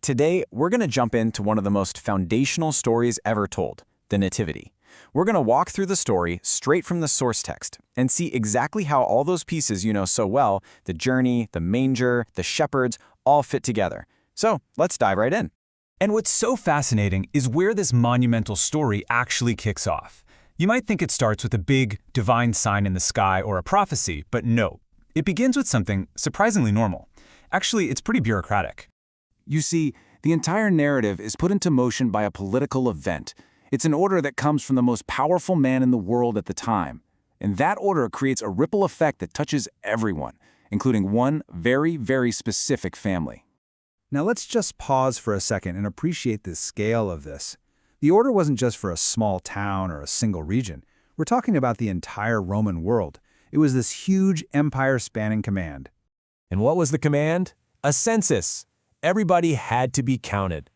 Today, we're going to jump into one of the most foundational stories ever told, the Nativity. We're going to walk through the story straight from the source text and see exactly how all those pieces you know so well, the journey, the manger, the shepherds, all fit together. So let's dive right in. And what's so fascinating is where this monumental story actually kicks off. You might think it starts with a big, divine sign in the sky or a prophecy, but no. It begins with something surprisingly normal. Actually, it's pretty bureaucratic. You see, the entire narrative is put into motion by a political event. It's an order that comes from the most powerful man in the world at the time. And that order creates a ripple effect that touches everyone, including one very, very specific family. Now let's just pause for a second and appreciate the scale of this. The order wasn't just for a small town or a single region. We're talking about the entire Roman world. It was this huge empire-spanning command. And what was the command? A census. Everybody had to be counted.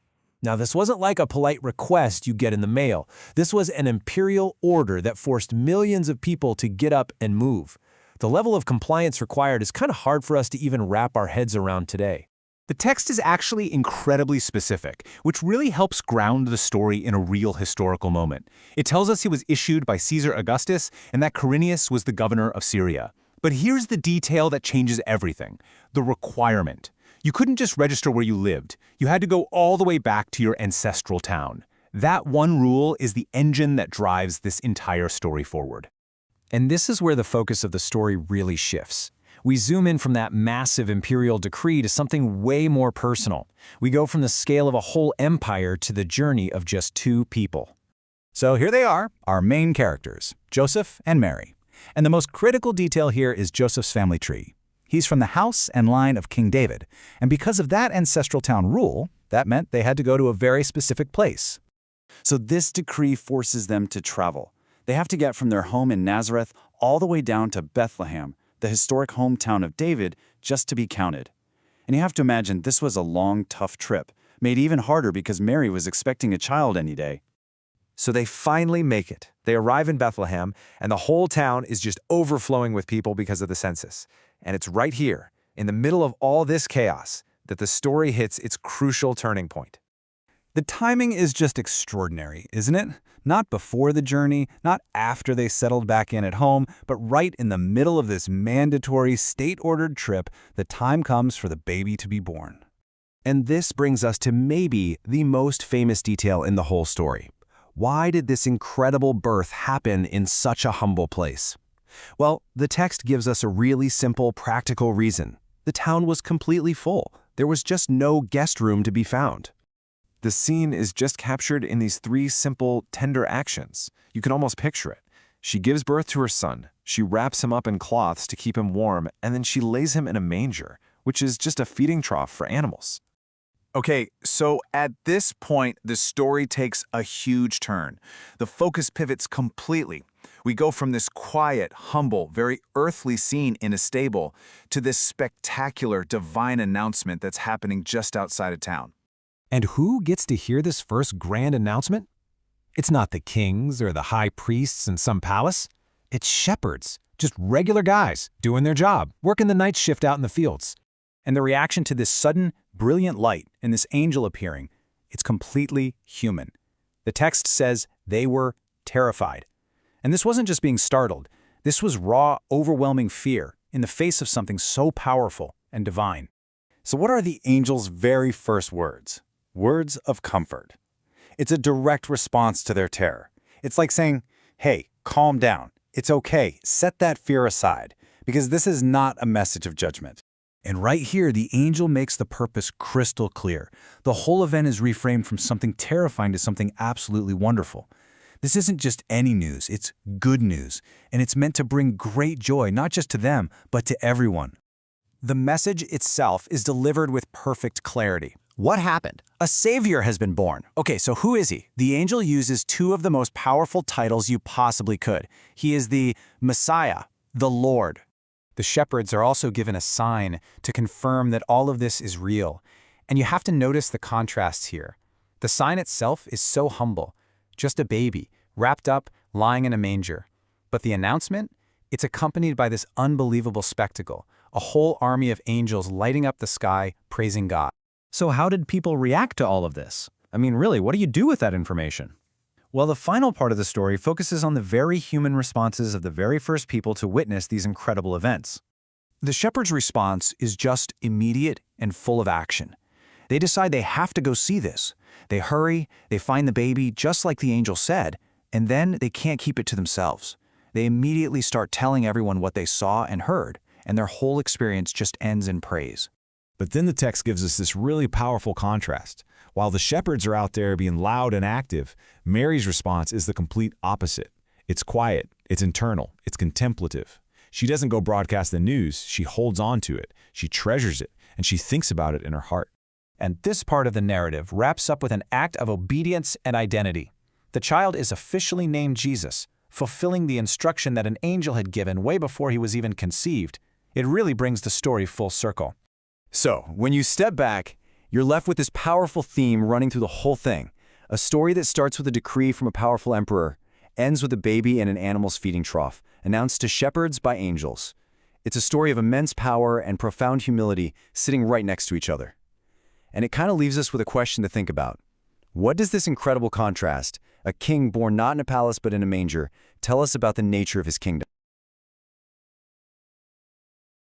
Now, this wasn't like a polite request you get in the mail. This was an imperial order that forced millions of people to get up and move. The level of compliance required is kind of hard for us to even wrap our heads around today. The text is actually incredibly specific, which really helps ground the story in a real historical moment. It tells us it was issued by Caesar Augustus and that Quirinius was the governor of Syria. But here's the detail that changes everything: the requirement. You couldn't just register where you lived. You had to go all the way back to your ancestral town. That one rule is the engine that drives this entire story forward. And this is where the focus of the story really shifts. We zoom in from that massive imperial decree to something way more personal. We go from the scale of a whole empire to the journey of just two people. So here they are, our main characters, Joseph and Mary. And the most critical detail here is Joseph's family tree. He's from the house and line of King David, and because of that ancestral town rule, that meant they had to go to a very specific place. So this decree forces them to travel. They have to get from their home in Nazareth all the way down to Bethlehem, the historic hometown of David, just to be counted. And you have to imagine this was a long, tough trip, made even harder because Mary was expecting a child any day. So they finally make it. They arrive in Bethlehem, and the whole town is just overflowing with people because of the census. And it's right here, in the middle of all this chaos, that the story hits its crucial turning point. The timing is just extraordinary, isn't it? Not before the journey, not after they settled back in at home, but right in the middle of this mandatory state-ordered trip, the time comes for the baby to be born. And this brings us to maybe the most famous detail in the whole story. Why did this incredible birth happen in such a humble place? Well, the text gives us a really simple, practical reason. The town was completely full. There was just no guest room to be found. The scene is just captured in these three simple, tender actions. You can almost picture it. She gives birth to her son, she wraps him up in cloths to keep him warm, and then she lays him in a manger, which is just a feeding trough for animals. Okay, so at this point, the story takes a huge turn. The focus pivots completely. We go from this quiet, humble, very earthly scene in a stable to this spectacular, divine announcement that's happening just outside of town. And who gets to hear this first grand announcement? It's not the kings or the high priests in some palace. It's shepherds, just regular guys doing their job, working the night shift out in the fields. And the reaction to this sudden, brilliant light and this angel appearing, it's completely human. The text says they were terrified. And this wasn't just being startled. This was raw, overwhelming fear in the face of something so powerful and divine. So what are the angel's very first words? Words of comfort. It's a direct response to their terror. It's like saying, hey, calm down. It's okay. Set that fear aside, because this is not a message of judgment. And right here, the angel makes the purpose crystal clear. The whole event is reframed from something terrifying to something absolutely wonderful. This isn't just any news, it's good news, and it's meant to bring great joy, not just to them, but to everyone. The message itself is delivered with perfect clarity. What happened? A savior has been born. Okay, so who is he? The angel uses two of the most powerful titles you possibly could. He is the Messiah, the Lord. The shepherds are also given a sign to confirm that all of this is real. And you have to notice the contrasts here. The sign itself is so humble, just a baby, wrapped up, lying in a manger. But the announcement? It's accompanied by this unbelievable spectacle, a whole army of angels lighting up the sky, praising God. So how did people react to all of this? I mean, really, what do you do with that information? Well, the final part of the story focuses on the very human responses of the very first people to witness these incredible events. The shepherds' response is just immediate and full of action. They decide they have to go see this. They hurry, they find the baby just like the angel said, and then they can't keep it to themselves. They immediately start telling everyone what they saw and heard, and their whole experience just ends in praise. But then the text gives us this really powerful contrast. While the shepherds are out there being loud and active, Mary's response is the complete opposite. It's quiet, it's internal, it's contemplative. She doesn't go broadcast the news, she holds on to it, she treasures it, and she thinks about it in her heart. And this part of the narrative wraps up with an act of obedience and identity. The child is officially named Jesus, fulfilling the instruction that an angel had given way before he was even conceived. It really brings the story full circle. So, when you step back, you're left with this powerful theme running through the whole thing. A story that starts with a decree from a powerful emperor, ends with a baby in an animal's feeding trough, announced to shepherds by angels. It's a story of immense power and profound humility sitting right next to each other. And it kind of leaves us with a question to think about. What does this incredible contrast, a king born not in a palace but in a manger, tell us about the nature of his kingdom?